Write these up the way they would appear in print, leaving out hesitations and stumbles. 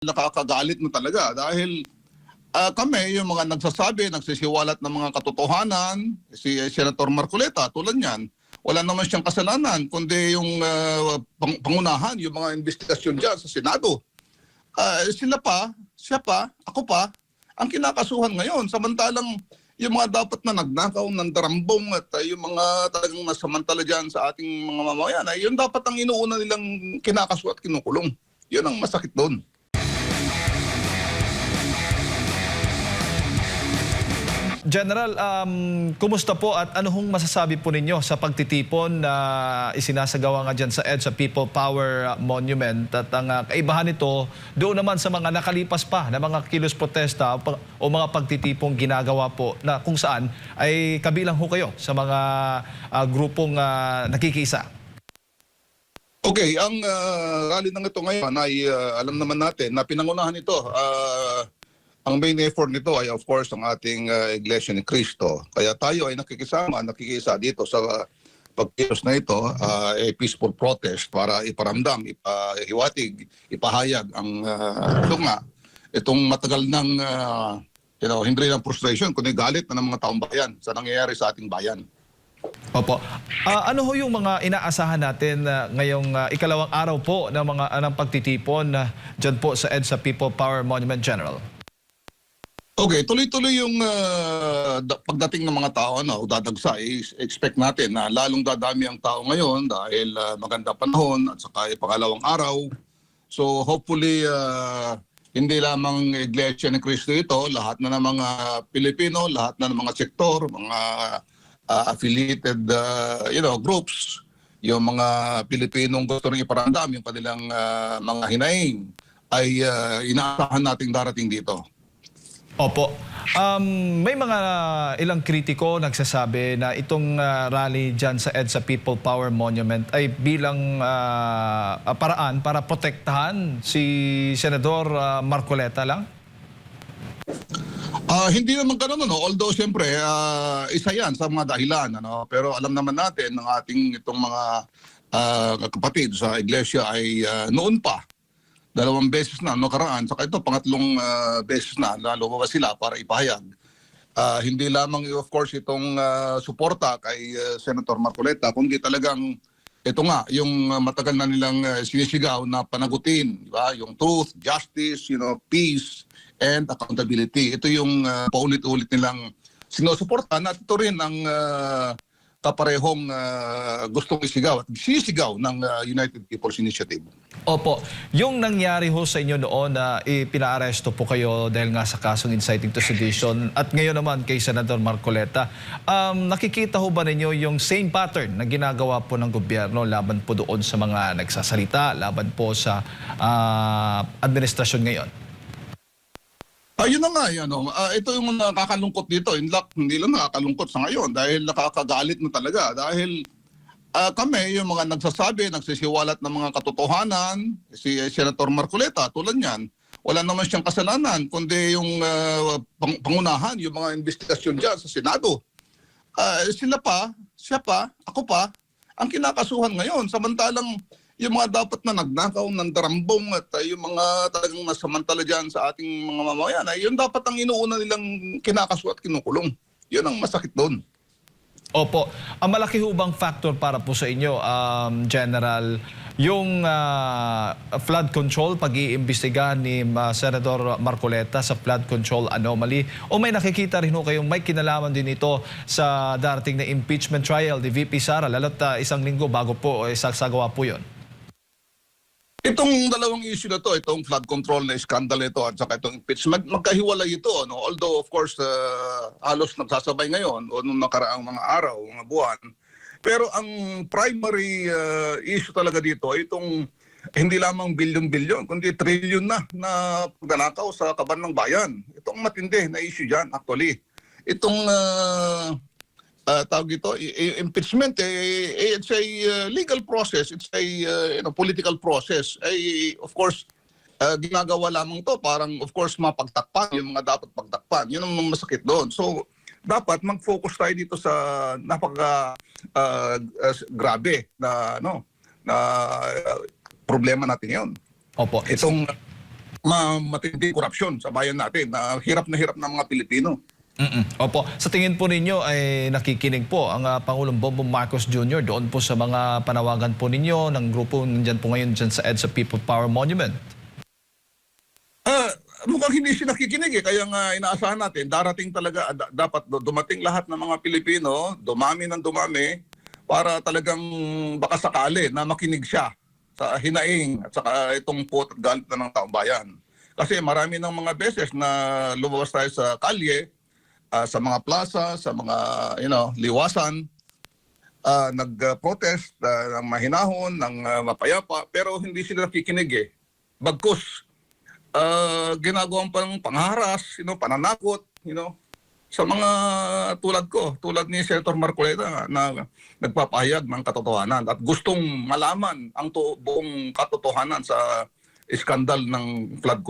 nakakagalit na talaga dahil kami, yung mga nagsasabi, nagsisiwalat ng mga katotohanan, si Senator Marcoleta, tulad niyan, wala naman siyang kasalanan, kundi yung pangunahan, yung mga investigasyon dyan sa Senado. Siya pa, ako pa, ang kinakasuhan ngayon. Samantalang yung mga dapat na nagnakaw ng darambong at yung mga talagang nasamantala dyan sa ating mga mamamayan, yun dapat ang inuuna nilang kinakasuhan at kinukulong. Yun ang masakit doon. General, kumusta po at ano hong masasabi po ninyo sa pagtitipon na isinasagawa nga dyan sa EDSA People Power Monument at ang kaibahan nito doon naman sa mga nakalipas pa na mga kilos protesta o mga pagtitipong ginagawa po na kung saan ay kabilang ho kayo sa mga grupong nakikisa? Okay, ang rally ng ito ngayon ay alam naman natin na pinangunahan ito. Ang main effort nito ay of course ang ating Iglesia ni Cristo. Kaya tayo ay nakikisa dito sa pagkilos na ito, peaceful protest para iparamdam, ipahiwatig, ipahayag ang itong matagal ng hindi lang frustration kundi galit na ng mga taong bayan sa nangyayari sa ating bayan. Opo. Ano ho yung mga inaasahan natin ngayong ikalawang araw po ng pagtitipon dyan po sa EDSA People Power Monument, General? Okay, tuloy-tuloy yung pagdating ng mga tao dadagsa. Expect natin na lalong dadami ang tao ngayon dahil maganda panahon at saka pangalawang araw. So hopefully hindi lamang Iglesia ni Cristo ito, lahat na ng mga Pilipino, lahat na ng mga sektor, mga affiliated groups, yung mga Pilipinong gusto rin iparamdam yung kanilang mga hinaing ay inaasahan nating darating dito. Opo. May mga ilang kritiko nagsasabi na itong rally dyan sa EDSA People Power Monument ay bilang paraan para protektahan si Senador Marcoleta lang? Hindi naman ganun, although siyempre isa yan sa mga dahilan. Pero alam naman natin ng ating itong mga kapatid sa iglesia ay noon pa, 2 beses na nakaraan, saka ito pangatlong beses na lumabas sila para ipahayag. Hindi lamang of course itong suporta kay Senator Marcoleta, kundi talagang ito nga yung matagal na nilang sinisigaw na panagutin, di ba? Yung truth, justice, peace and accountability. Ito yung paulit-ulit nilang sinusuportahan at ito rin ang kaparehong gustong isigaw at sisigaw ng United People's Initiative. Opo. Yung nangyari ho sa inyo noon na ipinaaresto po kayo dahil nga sa kasong inciting to sedition at ngayon naman kay Senador Marcoleta, nakikita ho ba ninyo yung same pattern na ginagawa po ng gobyerno laban po doon sa mga nagsasalita, laban po sa administrasyon ngayon? Ayun na nga, ito yung nakakalungkot dito. In fact, hindi lang nakakalungkot sa ngayon dahil nakakagalit na talaga. Dahil kami, yung mga nagsasabi, nagsisiwalat ng mga katotohanan, si Senator Marcoleta, tulad niyan, wala naman siyang kasalanan, kundi yung pangunahan, yung mga investigasyon dyan sa Senado. Siya pa, ako pa, ang kinakasuhan ngayon. Samantalang yung mga dapat na nagnakaw ng darambong at yung mga talagang nasamantala dyan sa ating mga mamamayan, yun dapat ang inuuna nilang kinakasuhan at kinukulong. Yun ang masakit doon. Opo. Ang malaki hubang factor para po sa inyo, General, yung flood control, pag-iimbestigahan ni Senador Marcoleta sa flood control anomaly, o may nakikita rin ho kayong may kinalaman din ito sa darating na impeachment trial ni VP Sara, lalo't isang linggo bago po isasagawa po yun? Itong dalawang issue na to, itong flood control na scandal ito at saka itong impeachment, magkahiwalay ito. Although of course halos nagsasabay ngayon o nung nakaraang mga araw, mga buwan. Pero ang primary issue talaga dito ay itong hindi lamang bilyon-bilyon, kundi trilyon na pagnanakaw sa kaban ng bayan. Itong matindi na issue dyan actually. Itong tawag ito, impeachment, it's a legal process, it's a political process. Of course, ginagawa lamang to parang of course mapagtakpan yung mga dapat pagtakpan. Yun ang masakit doon. So, dapat mag-focus tayo dito sa grabe na problema natin 'yon. Opo. matinding korupsyon sa bayan natin na hirap ng mga Pilipino. Opo. Sa tingin po ninyo ay nakikinig po ang Pangulong Bongbong Marcos Jr. doon po sa mga panawagan po ninyo ng grupo nandyan po ngayon dyan sa EDSA People Power Monument? Mukhang hindi siya nakikinig eh. Kaya nga inaasahan natin, darating talaga, dapat dumating lahat ng mga Pilipino, dumami ng dumami, para talagang baka sakali na makinig siya sa hinaing at saka itong puot at galit na ng taong bayan. Kasi marami ng mga beses na lumabas tayo sa kalye, sa mga plaza, sa mga liwasan, nag-protest ng mahinahon, ng mapayapa, pero hindi sila nakikinig eh. Bagkus, ginagawang pangharas, pananakot, sa mga tulad ni Senator Marcoleta na nagpapahayag ng katotohanan at gustong malaman ang buong katotohanan sa iskandal ng flood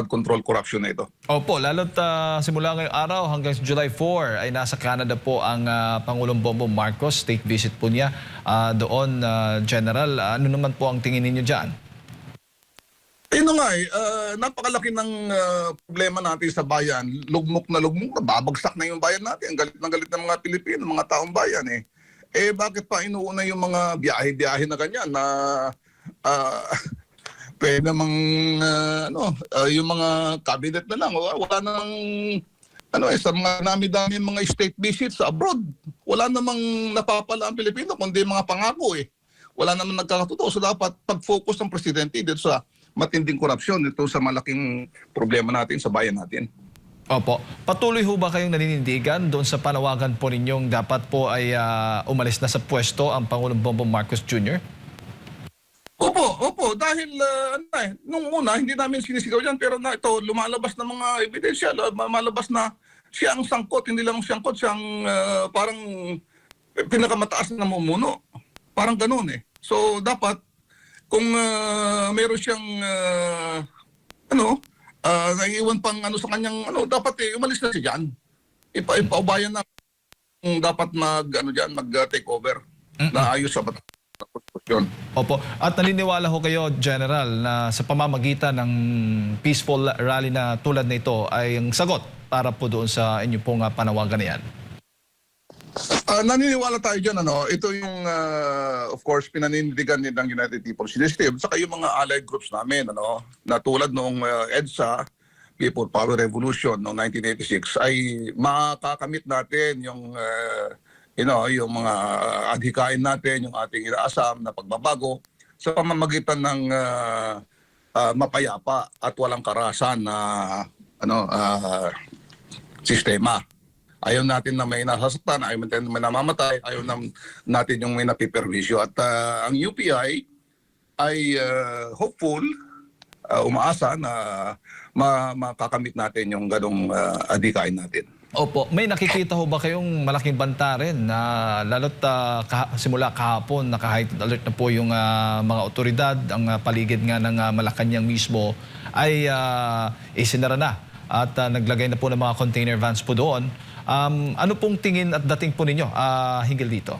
control corruption na ito. Opo, lalo't simula ngayong araw hanggang July 4 ay nasa Canada po ang Pangulong Bongbong Marcos. State visit po niya doon, General. Ano naman po ang tingin ninyo dyan? Ayun nga napakalaki ng problema natin sa bayan. Lugmok na babagsak na yung bayan natin. Galit na galit ng mga Pilipino, mga taong bayan eh. Bakit pa inuuna yung mga biyahe-biyahe na ganyan na pwede namang yung mga cabinet na lang, wala nang sa mga nami-dami mga state visits sa abroad. Wala namang napapala ang Pilipino kundi mga pangako eh. Wala namang nagkakatotoo. So dapat pag-focus ng presidente dito sa matinding korupsyon, ito sa malaking problema natin sa bayan natin. Opo. Patuloy ho ba kayong naninindigan doon sa panawagan po ninyong dapat po ay umalis na sa pwesto ang Pangulong Bongbong Marcos Jr.? Opo. Dahil nung una, hindi namin sinisigaw yan, pero ito, lumalabas na mga ebidensya, lumalabas na siya ang sangkot, hindi lang sangkot, siyang parang pinakamataas na namumuno. Parang ganun eh. So, dapat, kung meron siyang, naiiwan pang sa kanyang, dapat umalis na siya dyan. Ipaubayan na dapat mag-take over na ayos sa konstitusyon. Opo. At naniniwala ho kayo, General, na sa pamamagitan ng peaceful rally na tulad na ito ay ang sagot para po doon sa inyo pong panawagan na yan? Naniniwala tayo dyan, ito yung, of course, pinanindigan ng United People's Initiative, saka yung mga allied groups namin, na tulad noong EDSA, People Power Revolution noong 1986, ay makakamit natin yung mga adhikain natin, yung ating inaasam na pagbabago sa pamamagitan ng mapayapa at walang karahasan na sistema. Ayaw natin na may nasasaktan, ayaw natin na may namamatay, ayaw natin yung may napiperwisyo. At ang UPI ay hopeful, umaasa na makakamit natin yung ganong adhikain natin. Opo. May nakikita ho ba kayong malaking banta rin na lalo't simula kahapon naka-heightened alert na po yung mga otoridad, ang paligid nga ng Malacanang mismo ay isinara na at naglagay na po ng mga container vans po doon. Ano pong tingin at dating po ninyo hinggil dito?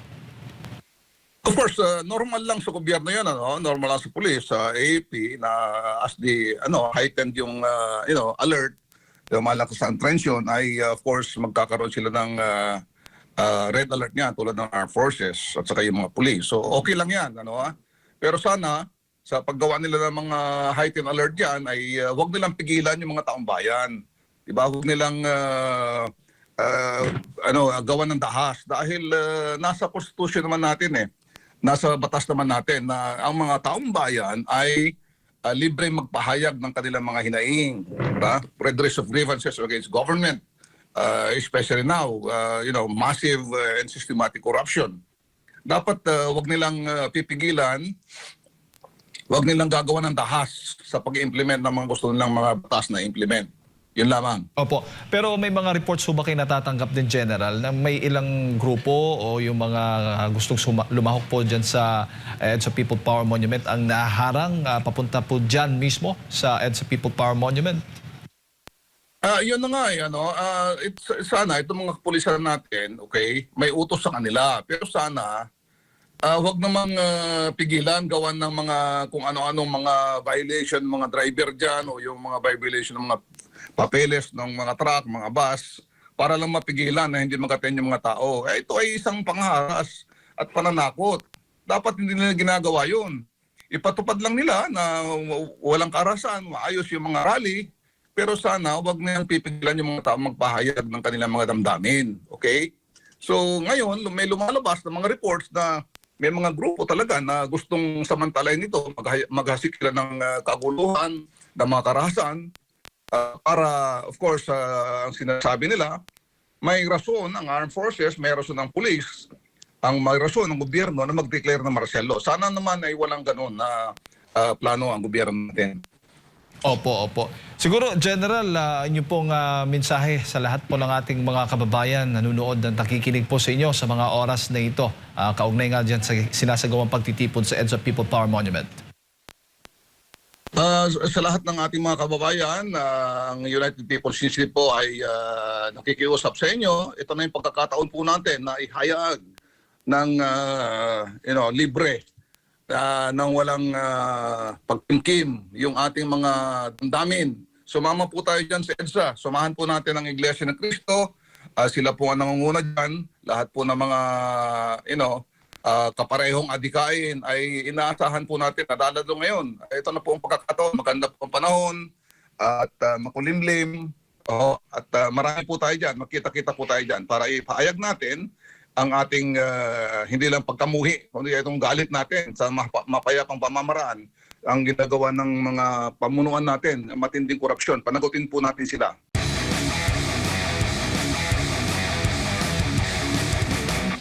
Of course, normal lang sa gobyerno yan, normal lang sa police, sa AAP na as the heightened yung alert, malakas ang tension ay of course magkakaroon sila ng red alert niya tulad ng armed forces at saka yung mga police. So okay lang yan, Pero sana sa paggawa nila ng mga heightened alert diyan ay wag nilang pigilan yung mga taong bayan. Diba? Wag nilang gawan ng dahas dahil nasa konstitusyon naman natin nasa batas naman natin na ang mga taong bayan ay libre magpahayag ng kanilang mga hinaing, redress of grievances against government, especially now, massive and systematic corruption. Dapat wag nilang pipigilan, wag nilang gagawa ng dahas sa pag-implement ng mga gusto nilang mga batas na implement. Yun lamang. Opo. Pero may mga reports po ba kayo natatanggap din, General, na may ilang grupo o yung mga gustong lumahok po dyan sa EDSA People Power Monument ang naharang papunta po dyan mismo sa EDSA People Power Monument? Yun na nga sana itong mga kapulisan natin, okay, may utos sa kanila. Pero sana Wag namang pigilan gawan ng mga kung ano-anong mga violation mga driver diyan o yung mga violation ng mga papeles ng mga truck, mga bus para lang mapigilan na hindi mag-attend yung mga tao. Ito ay isang pangharas at pananakot. Dapat hindi nila ginagawa 'yun. Ipatupad lang nila na walang karahasan, maayos yung mga rally, pero sana wag nilang pipigilan yung mga tao magpahayag ng kanilang mga damdamin. Okay? So ngayon, may lumalabas na mga reports na may mga grupo talaga na gustong samantalahin ito, maghasik sila ng kaguluhan, ng mga karahasan, para, of course, ang sinasabi nila, may rason ang armed forces, may rason ang police, ang may rason ng gobyerno na mag-declare ng martial law. Sana naman ay walang ganun na plano ang gobyerno natin. Opo, opo. Siguro, General, inyo pong mensahe sa lahat po ng ating mga kababayan nanonood at nakikinig po sa inyo sa mga oras na ito. Kaugnay nga dyan sa sinasagawang pagtitipon sa EDSA People Power Monument. Sa lahat ng ating mga kababayan, ang United People's Initiative po ay nakikiusap sa inyo. Ito na yung pagkakataon po natin na ihayag ng libre nang walang pagtingkim yung ating mga damdamin. Sumama po tayo dyan sa EDSA. Sumahan po natin ang Iglesia ng Cristo. Sila po ang nangunguna dyan. Lahat po ng mga kaparehong adikain ay inaasahan po natin na dadalo ngayon. Ito na po ang pagkakataon. Maganda po ang panahon at makulimlim. At marami po tayo dyan. Magkita-kita po tayo dyan para ipahayag natin ang ating hindi lang pagkamuhi, kundi itong galit natin sa mapayapang pamamaraan, ang ginagawa ng mga pamunuan natin, matinding korupsyon. Panagutin po natin sila.